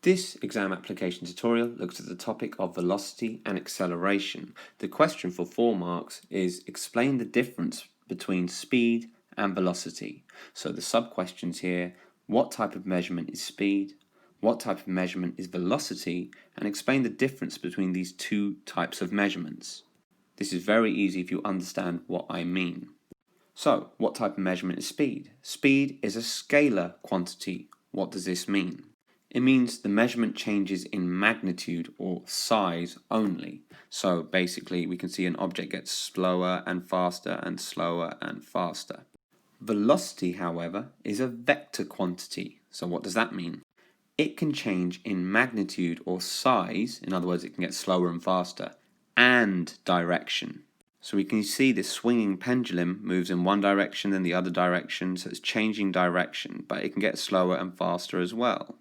This exam application tutorial looks at the topic of velocity and acceleration. The question for 4 marks is explain the difference between speed and velocity. So the sub-questions here, what type of measurement is speed, what type of measurement is velocity, and explain the difference between these two types of measurements. This is very easy if you understand what I mean. So, what type of measurement is speed? Speed is a scalar quantity. What does this mean? It means the measurement changes in magnitude or size only. So basically we can see an object gets slower and faster and slower and faster. Velocity, however, is a vector quantity. So what does that mean? It can change in magnitude or size, in other words it can get slower and faster, and direction. So we can see this swinging pendulum moves in one direction and the other direction, so it's changing direction, but it can get slower and faster as well.